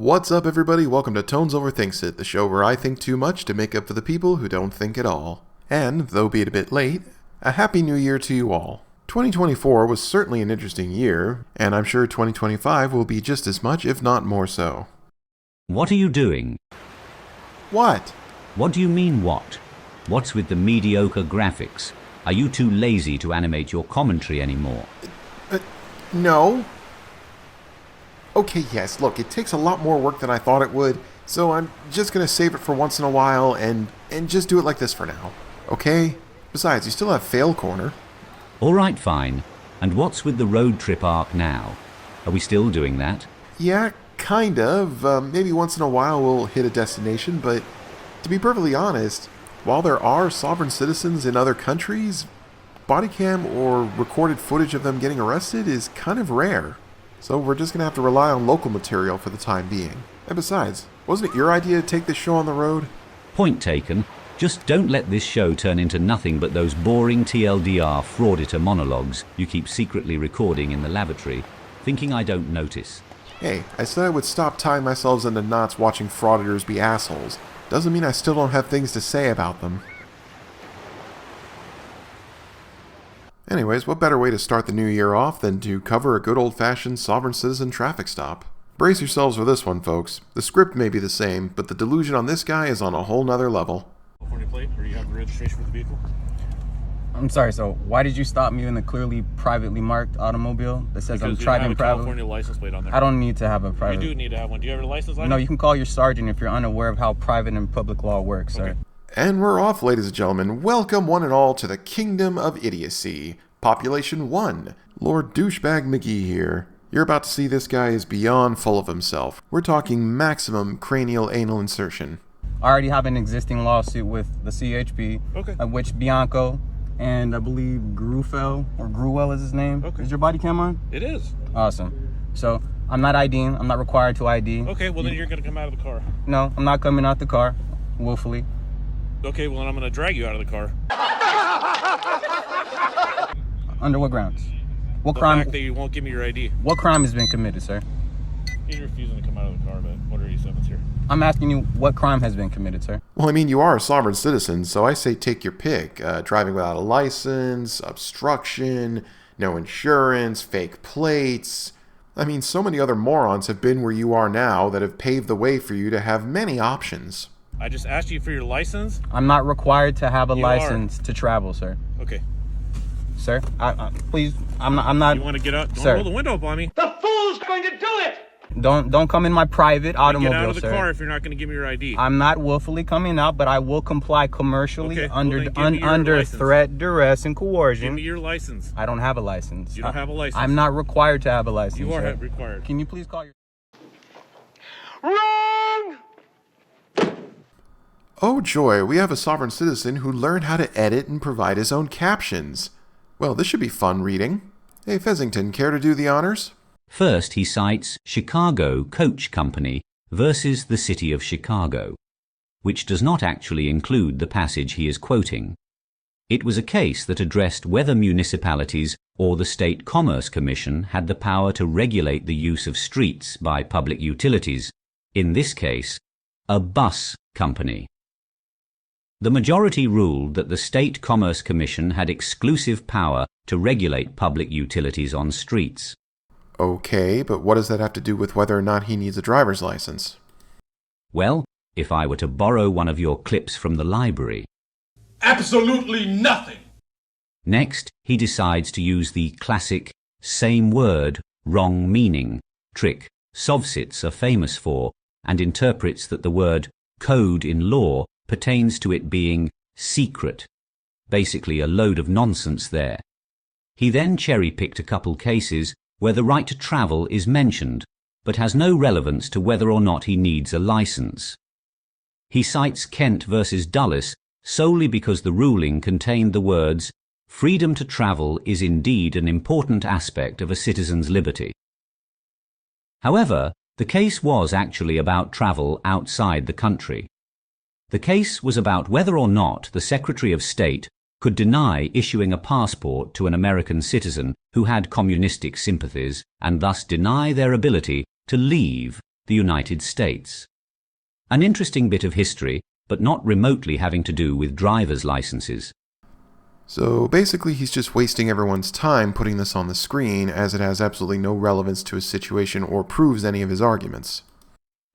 What's up, everybody? Welcome to Tones Overthinks It, the show where I think too much to make up for the people who don't think at all. And, though be it a bit late, a happy new year to you all. 2024 was certainly an interesting year, and I'm sure 2025 will be just as much, if not more so. What are you doing? What? What do you mean what? What's with the mediocre graphics? Are you too lazy to animate your commentary anymore? No. Okay, yes, look, it takes a lot more work than I thought it would, so I'm just gonna save it for once in a while and just do it like this for now. Okay? Besides, you still have Fail Corner. Alright, fine. And what's with the road trip arc now? Are we still doing that? Yeah, kind of. Maybe once in a while we'll hit a destination, but to be perfectly honest, while there are sovereign citizens in other countries, body cam or recorded footage of them getting arrested is kind of rare. So we're just going to have to rely on local material for the time being. And besides, wasn't it your idea to take this show on the road? Point taken. Just don't let this show turn into nothing but those boring TLDR frauditer monologues you keep secretly recording in the lavatory, thinking I don't notice. Hey, I said I would stop tying myself into knots watching frauditors be assholes. Doesn't mean I still don't have things to say about them. Anyways, what better way to start the new year off than to cover a good old-fashioned sovereign citizen traffic stop? Brace yourselves for this one, folks. The script may be the same, but the delusion on this guy is on a whole nother level. California plate, or you have a registration for the vehicle? I'm sorry, so why did you stop me in the clearly privately marked automobile that says Because I'm driving you don't have a privately? California license plate on there. I don't need to have a private. You do need to have one. Do you have a license on No, it? you can call your sergeant if you're unaware of how private and public law works, sir. Okay. And we're off, ladies and gentlemen. Welcome one and all to the Kingdom of Idiocy. Population 1. Lord Douchebag McGee here. You're about to see this guy is beyond full of himself. We're talking maximum cranial anal insertion. I already have an existing lawsuit with the CHP, Okay. of which Bianco and I believe Gruel is his name. Okay. Is your body cam on? It is. Awesome. So I'm not IDing. I'm not required to ID. Okay, well then you're going to come out of the car. No, I'm not coming out the car, willfully. Okay, well then I'm going to drag you out of the car. Under what grounds? What The crime? fact that you won't give me your ID. What crime has been committed, sir? You're refusing to come out of the car, but what are you summons here? I'm asking you what crime has been committed, sir. Well, I mean, you are a sovereign citizen, so I say take your pick. Driving without a license, obstruction, no insurance, fake plates. I mean, so many other morons have been where you are now that have paved the way for you to have many options. I just asked you for your license. I'm not required to have a You license to travel, sir. Okay. Sir, please, I'm not. You want to get out? Don't Sir. roll the window up on me. The fool's going to do it! Don't come in my private automobile, Get out of the sir. car if you're not going to give me your ID. I'm not willfully coming out, but I will comply commercially Okay, well under then give me your under license. threat, duress, and Give coercion. me your license. I don't have a license. You don't have a license. I'm not required to have a license. You are sir. required. Can you please call your? Wrong! Oh joy, we have a sovereign citizen who learned how to edit and provide his own captions. Well, this should be fun reading. Hey, Fezzington, care to do the honors? First, he cites Chicago Coach Company versus the City of Chicago, which does not actually include the passage he is quoting. It was a case that addressed whether municipalities or the State Commerce Commission had the power to regulate the use of streets by public utilities, in this case, a bus company. The majority ruled that the State Commerce Commission had exclusive power to regulate public utilities on streets. Okay, but what does that have to do with whether or not he needs a driver's license? Well, if I were to borrow one of your clips from the library. Absolutely nothing! Next, he decides to use the classic same word, wrong meaning trick Sovcits are famous for, and interprets that the word code in law pertains to it being secret. Basically a load of nonsense there. He then cherry-picked a couple cases where the right to travel is mentioned, but has no relevance to whether or not he needs a license. He cites Kent versus Dulles solely because the ruling contained the words, "Freedom to travel is indeed an important aspect of a citizen's liberty." However, the case was actually about travel outside the country. The case was about whether or not the Secretary of State could deny issuing a passport to an American citizen who had communistic sympathies and thus deny their ability to leave the United States. An interesting bit of history, but not remotely having to do with driver's licenses. So basically he's just wasting everyone's time putting this on the screen, as it has absolutely no relevance to his situation or proves any of his arguments.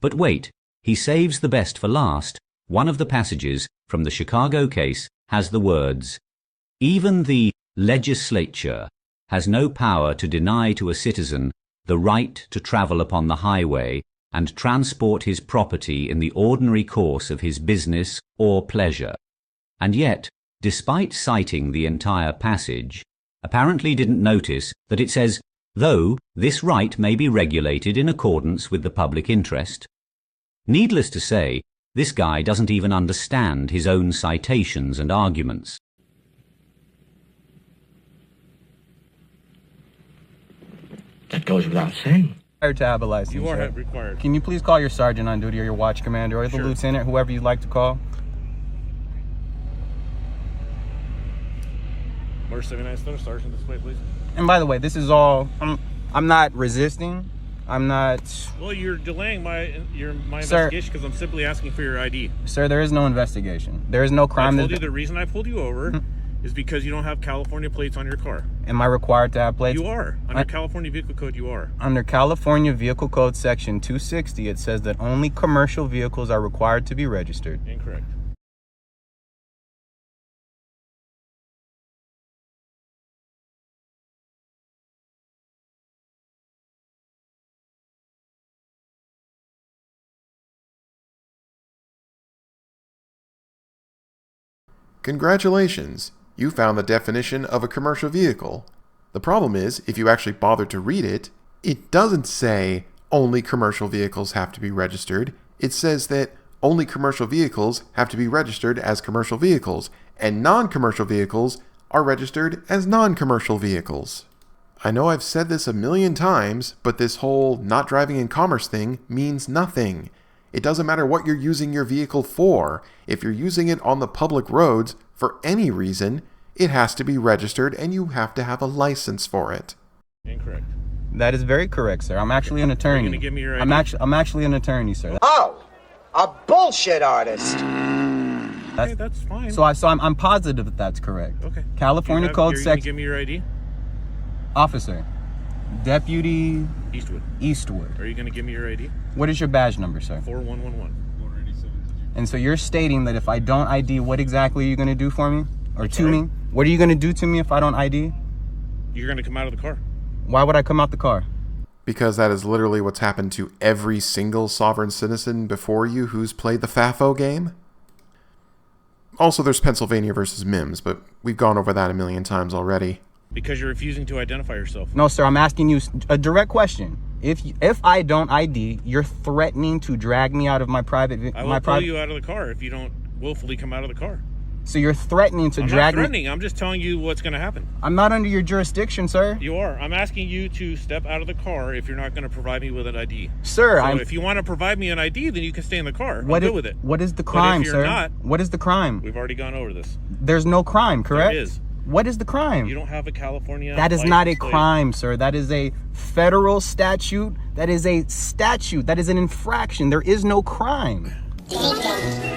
But wait, he saves the best for last. One of the passages from the Chicago case has the words, "Even the legislature has no power to deny to a citizen the right to travel upon the highway and transport his property in the ordinary course of his business or pleasure." And yet, despite citing the entire passage, apparently didn't notice that it says, though this right may be regulated in accordance with the public interest. Needless to say, this guy doesn't even understand his own citations and arguments. That goes without saying. Required to have a license. You are right? required. Can you please call your sergeant on duty or your watch commander or the Sure. lieutenant, whoever you'd like to call? Motor 79 Star, Sergeant, this way, please. And by the way, this is all, I'm not resisting. I'm not... Well, you're delaying my Sir. investigation because I'm simply asking for your ID. Sir, there is no investigation. There is no crime. I told you the reason I pulled you over is because you don't have California plates on your car. Am I required to have plates? You are. Under California Vehicle Code, you are. Under California Vehicle Code Section 260, it says that only commercial vehicles are required to be registered. Incorrect. Congratulations, you found the definition of a commercial vehicle. The problem is, if you actually bother to read it, it doesn't say only commercial vehicles have to be registered. It says that only commercial vehicles have to be registered as commercial vehicles, and non-commercial vehicles are registered as non-commercial vehicles. I know I've said this a million times, but this whole not driving in commerce thing means nothing. It doesn't matter what you're using your vehicle for. If you're using it on the public roads for any reason, it has to be registered and you have to have a license for it. Incorrect. That is very correct, sir. I'm actually an attorney. Are you gonna give me your ID? I'm actually an attorney, sir. Oh, a bullshit artist. Okay, that's fine. So I'm positive that that's correct. Okay. California Code Are you gonna Section give me your ID? Officer, Deputy Eastwood. Eastwood. Are you going to give me your ID? What is your badge number, sir? 4111. And so you're stating that if I don't ID, what exactly are you going to do for me? Or to sorry? me? What are you going to do to me if I don't ID? You're going to come out of the car. Why would I come out the car? Because that is literally what's happened to every single sovereign citizen before you who's played the FAFO game. Also, there's Pennsylvania versus MIMS, but we've gone over that a million times already. Because you're refusing to identify yourself. No, sir, I'm asking you a direct question. If I don't ID, you're threatening to drag me out of my private... I will pull you out of the car if you don't willfully come out of the car. So you're threatening to drag me... I'm not threatening. I'm just telling you what's going to happen. I'm not under your jurisdiction, sir. You are. I'm asking you to step out of the car if you're not going to provide me with an ID. Sir, so if you want to provide me an ID, then you can stay in the car. I'm good with it. What is the crime, but if you're sir? not, what is the crime? we've already gone over this. There's no crime, correct? There is. What is the crime? You don't have a California... That is not a license plate. crime, sir. That is a federal statute. That is a statute. That is an infraction. There is no crime. Okay.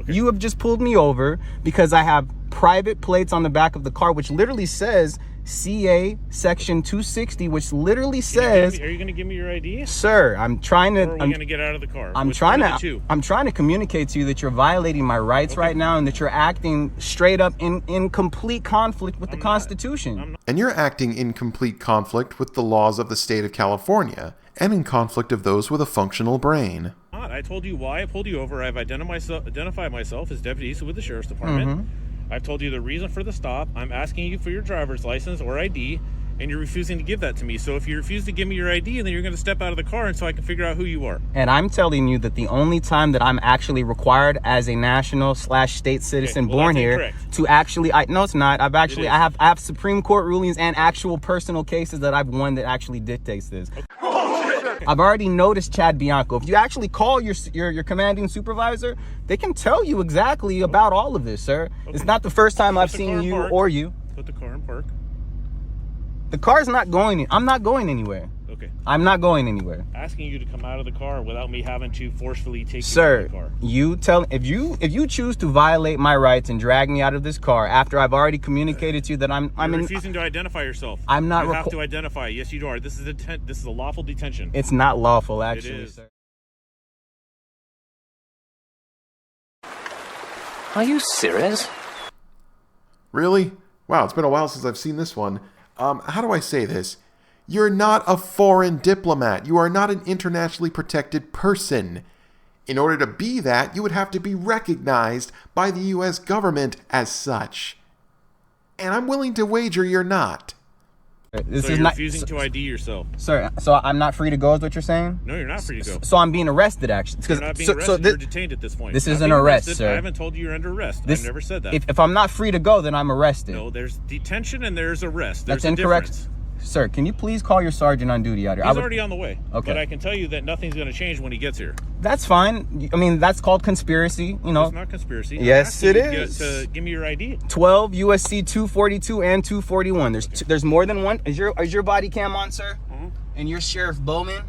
You have just pulled me over because I have private plates on the back of the car, which literally says CA Section 260, which literally says... Are you going to give me your ID? Sir, I'm trying to... Or are we going to get out of the car? I'm trying to communicate to you that you're violating my rights right now and that you're acting straight up in complete conflict with the Constitution. And you're acting in complete conflict with the laws of the state of California, and in conflict of those with a functional brain. I told you why I pulled you over. I've identified myself as Deputy Eastwood with the Sheriff's Department. I've told you the reason for the stop. I'm asking you for your driver's license or ID, and you're refusing to give that to me. So if you refuse to give me your ID, then you're going to step out of the car and so I can figure out who you are. And I'm telling you that the only time that I'm actually required as a national/state citizen born here incorrect. to actually... No, it's not. I have Supreme Court rulings and actual personal cases that I've won that actually dictates this. I've already noticed Chad Bianco. If you actually call your commanding supervisor, they can tell you exactly about all of this, sir. It's not the first time I've seen you or you. put the car in park. The car's not going. I'm not going anywhere. Okay. I'm not going anywhere. Asking you to come out of the car without me having to forcefully take you out of the car. Sir, if you choose to violate my rights and drag me out of this car after I've already communicated to you that I'm refusing to identify yourself. I'm not. You have to identify. Yes, you are. This is a lawful detention. It's not lawful, actually. It is. Sir. Are you serious? Really? Wow, it's been a while since I've seen this one. How do I say this? You're not a foreign diplomat. You are not an internationally protected person. In order to be that, you would have to be recognized by the U.S. government as such. And I'm willing to wager you're not. So you're refusing to ID yourself. Sir, so I'm not free to go is what you're saying? No, you're not free to go. So I'm being arrested, actually. You're not being arrested. You're detained at this point. This is an arrest, sir. I haven't told you you're under arrest. I've never said that. If I'm not free to go, then I'm arrested. No, there's detention and there's arrest. There's That's incorrect. Difference. Sir, can you please call your sergeant on duty out here? He's already on the way. Okay. But I can tell you that nothing's going to change when he gets here. That's fine. I mean, that's called conspiracy, you know. It's not conspiracy. Yes, it is. To give me your ID. 12 USC 242 and 241. There's more than one. Is your body cam on, sir? Mm-hmm. And you're Sheriff Bowman?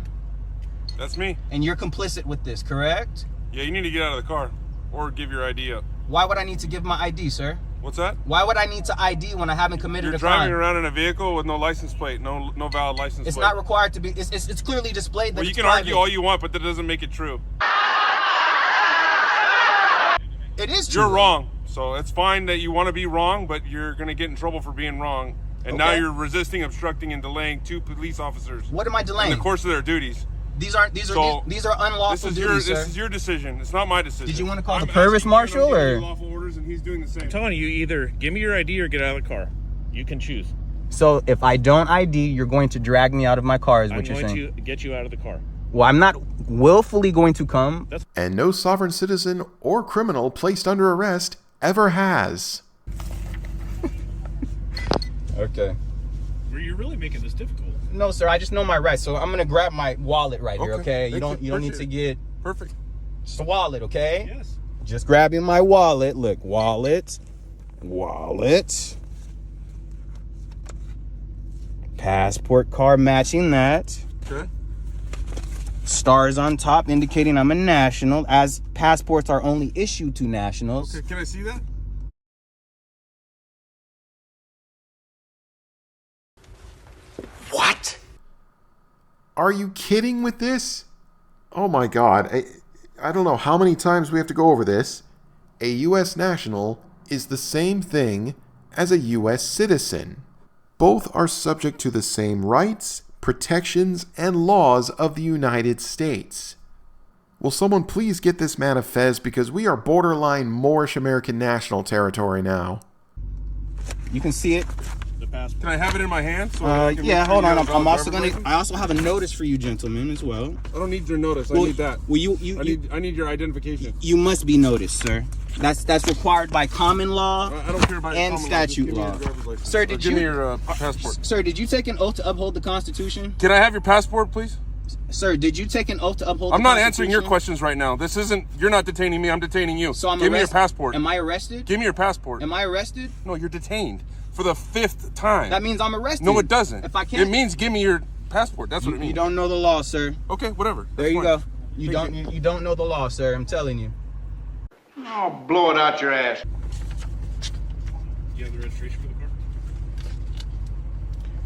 That's me. And you're complicit with this, correct? Yeah, you need to get out of the car or give your ID up. Why would I need to give my ID, sir? What's that? Why would I need to ID when I haven't committed a crime? You're driving around in a vehicle with no license plate, no valid license plate. It's not required to be. It's clearly displayed that well, you it's can private. argue all you want, but that doesn't make it true. It is true. You're wrong. So it's fine that you want to be wrong, but you're going to get in trouble for being wrong. And now you're resisting, obstructing, and delaying 2 police officers. What am I delaying? In the course of their duties. These are unlawful duties, sir. This is your decision. It's not my decision. Did you want to call the Purvis Marshal or? Lawful orders, and he's doing the same. I'm telling you, either give me your ID or get out of the car. You can choose. So if I don't ID, you're going to drag me out of my car, is what you're saying? I'm going to get you out of the car. Well, I'm not willfully going to come. And no sovereign citizen or criminal placed under arrest ever has. Okay. You're really making this difficult. No, sir. I just know my rights, so I'm gonna grab my wallet right here. Okay. You don't need to get perfect. Just a wallet, okay? Yes. Just grabbing my wallet. Look, wallet. Passport card matching that. Okay. Stars on top indicating I'm a national, as passports are only issued to nationals. Okay, can I see that? What? Are you kidding with this? Oh my god. I don't know how many times we have to go over this. A U.S. national is the same thing as a U.S. citizen. Both are subject to the same rights, protections, and laws of the United States. Will someone please get this man a fez, because we are borderline Moorish American national territory now. You can see it. Can I have it in my hand? So Yeah, hold on. I also have a notice for you, gentlemen, as well. I don't need your notice. I need that. Well, I need your identification. You must be noticed, sir. That's required by common law I don't care about and common statute law. law. Just give me your driver's license. Sir, give me your passport. Sir, did you take an oath to uphold the Constitution? Can I have your passport, please? Sir, did you take an oath to uphold I'm the Constitution? not answering your questions right now. This isn't. You're not detaining me. I'm detaining you. So Give me your passport. Am I arrested? Give me your passport. Am I arrested? No, you're detained for the 5th time. That means I'm arrested. No, it doesn't. If I can't, it means give me your passport. That's what it means. You don't know the law, sir. Okay, whatever. There you go. You don't know the law, sir. I'm telling you. I'll blow it out your ass. You have the registration for the car?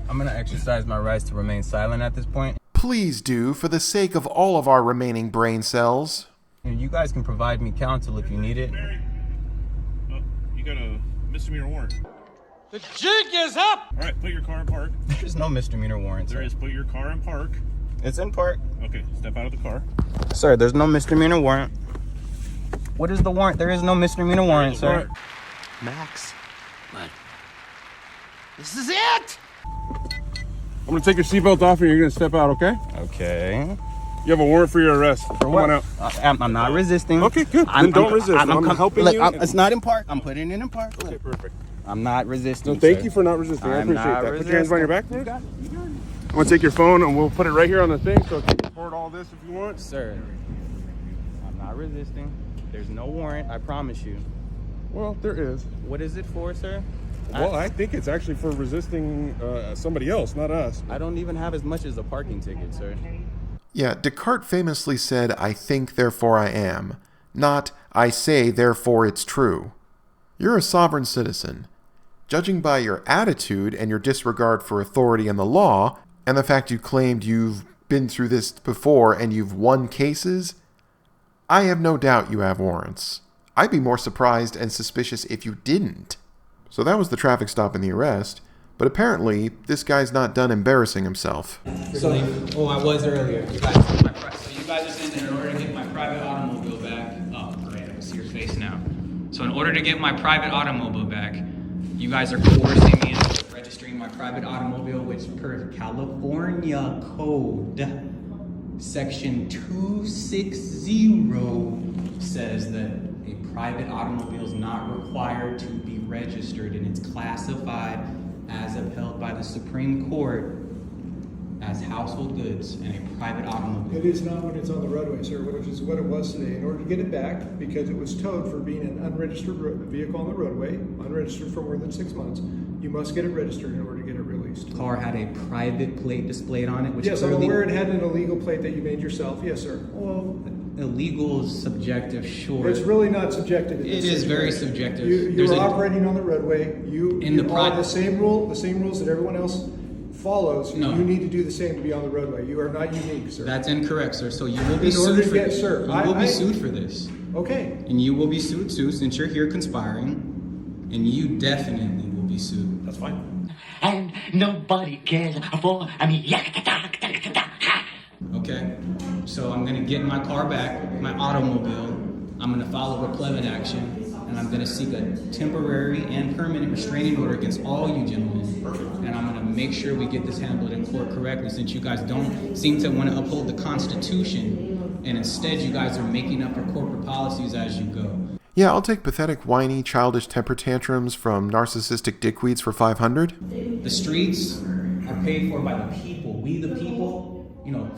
I'm gonna exercise my rights to remain silent at this point. Please do, for the sake of all of our remaining brain cells. You guys can provide me counsel if you need it. Oh, you got a misdemeanor warrant. The jig is up! All right, put your car in park. There's no misdemeanor warrant, sir. There is. Put your car in park. It's in park. Okay, step out of the car. Sir, there's no misdemeanor warrant. What is the warrant? There is no misdemeanor warrant, sir. Warrant. Max. What? This is it! I'm gonna take your seatbelt off and you're gonna step out, okay? Okay. You have a warrant for your arrest. Come on out. I'm not resisting. Okay, good. Then don't resist. I'm helping you. It's not in park. I'm putting it in park. Okay, perfect. I'm not resisting. No, thank sir. you for not resisting. I I'm appreciate not that. Put your hands behind your back, resisting. please. I'm gonna take your phone and we'll put it right here on the thing so you can record all this if you want. Sir, I'm not resisting. There's no warrant. I promise you. Well, there is. What is it for, sir? Well, I think it's actually for resisting somebody else, not us. I don't even have as much as a parking ticket, sir. Yeah, Descartes famously said, "I think, therefore I am," not "I say, therefore it's true." You're a sovereign citizen. Judging by your attitude and your disregard for authority and the law, and the fact you claimed you've been through this before and you've won cases, I have no doubt you have warrants. I'd be more surprised and suspicious if you didn't. So that was the traffic stop and the arrest, but apparently this guy's not done embarrassing himself. So, I was earlier. You guys are saying that in order to get my private automobile back, oh great, I can see your face now. So in order to get my private automobile back, you guys are coercing me into registering my private automobile, which per California Code, Section 260 says that a private automobile is not required to be registered, and it's classified as upheld by the Supreme Court as household goods and a private automobile. It is not when it's on the roadway, sir, which is what it was today. In order to get it back, because it was towed for being an unregistered vehicle on the roadway, unregistered for more than 6 months, you must get it registered in order to get it released. The car had a private plate displayed on it, which yes, clearly... I'm aware it had an illegal plate that you made yourself. Yes, sir. Well, illegal is subjective, sure. It's really not subjective. It is very subjective. You are operating on the roadway. You follow the same rules that everyone else follows. No. You need to do the same to be on the roadway. You are not unique, sir. That's incorrect, sir. So you will be sued for this. Sir, you will be sued for this. Okay. And you will be sued too, since you're here conspiring. And you definitely will be sued. That's fine. And nobody cares for me. Okay? So I'm going to get my car back, my automobile. I'm going to file a replevant action. And I'm going to seek a temporary and permanent restraining order against all you gentlemen. Perfect. And I'm going to make sure we get this handled in court correctly, since you guys don't seem to want to uphold the Constitution, and instead you guys are making up your corporate policies as you go. Yeah, I'll take pathetic, whiny, childish temper tantrums from narcissistic dickweeds for 500. The streets are paid for by the people. We the people,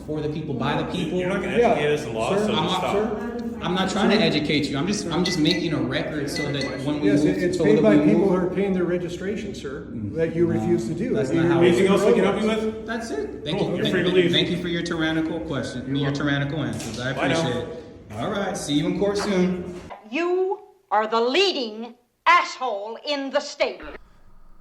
for the people, by the people. You're not going to educate us in law, so just stop. I'm not trying to educate you. I'm just making a record so that when we move, it's paid by people who are paying their registration, sir. That you refuse to do. That's not how. Anything else we can help you with? That's it. Thank you for your tyrannical question. Your tyrannical answers. I appreciate it. All right. See you in court soon. You are the leading asshole in the state.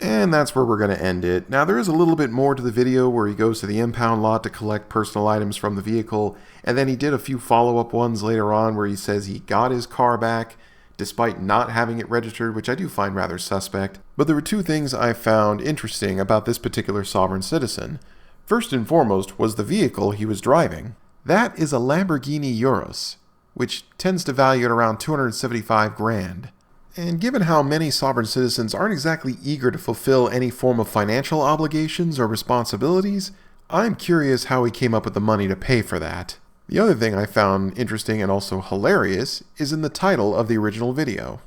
And that's where we're going to end it. Now, there is a little bit more to the video where he goes to the impound lot to collect personal items from the vehicle, and then he did a few follow-up ones later on where he says he got his car back despite not having it registered, which I do find rather suspect. But there were two things I found interesting about this particular sovereign citizen. First and foremost was the vehicle he was driving. That is a Lamborghini Urus, which tends to value at around 275 grand. And given how many sovereign citizens aren't exactly eager to fulfill any form of financial obligations or responsibilities, I'm curious how he came up with the money to pay for that. The other thing I found interesting and also hilarious is in the title of the original video.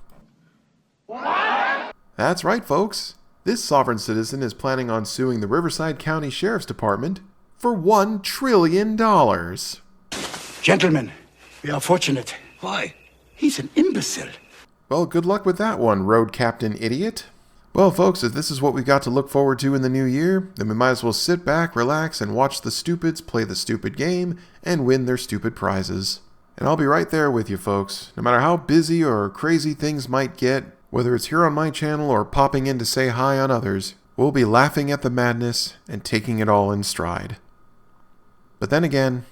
What? That's right, folks. This sovereign citizen is planning on suing the Riverside County Sheriff's Department for $1 trillion. Gentlemen, we are fortunate. Why? He's an imbecile. Well, good luck with that one, Road Captain Idiot. Well, folks, if this is what we got to look forward to in the new year, then we might as well sit back, relax, and watch the stupids play the stupid game and win their stupid prizes. And I'll be right there with you, folks. No matter how busy or crazy things might get, whether it's here on my channel or popping in to say hi on others, we'll be laughing at the madness and taking it all in stride. But then again,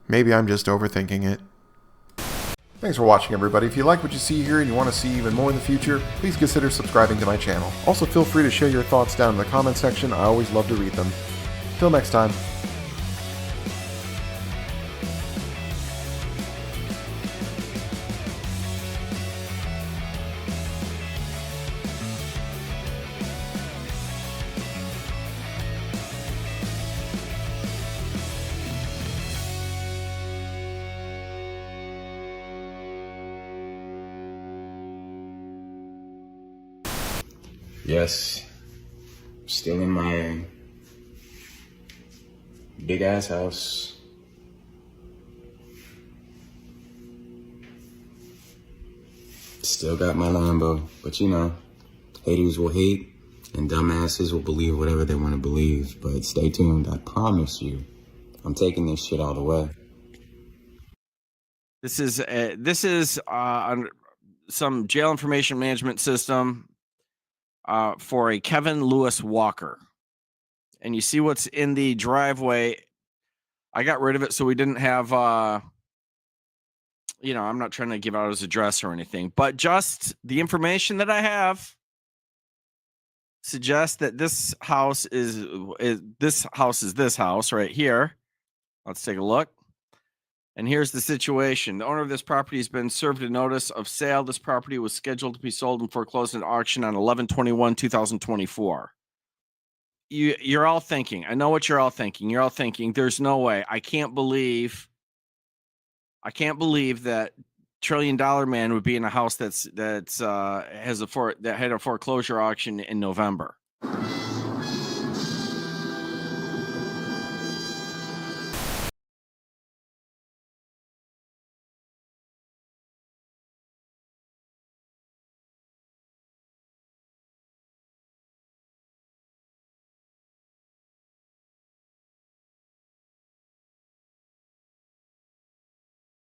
maybe I'm just overthinking it. Thanks for watching, everybody. If you like what you see here and you want to see even more in the future, please consider subscribing to my channel. Also, feel free to share your thoughts down in the comment section. I always love to read them. Till next time. Yes, still in my big ass house. Still got my Lambo, but haters will hate, And dumbasses will believe whatever they want to believe. But stay tuned. I promise you, I'm taking this shit all the way. This is some jail information management system for a Kevin Lewis Walker. And you see what's in the driveway. I got rid of it so we didn't have, I'm not trying to give out his address or anything, but just the information that I have suggests that this house is this house right here. Let's take a look. And here's the situation. The owner of this property has been served a notice of sale. This property was scheduled to be sold and foreclosed at auction on 11/21/2024. You're all thinking, I know what you're all thinking. You're all thinking, there's no way. I can't believe that $1 trillion man would be in a house that had a foreclosure auction in November.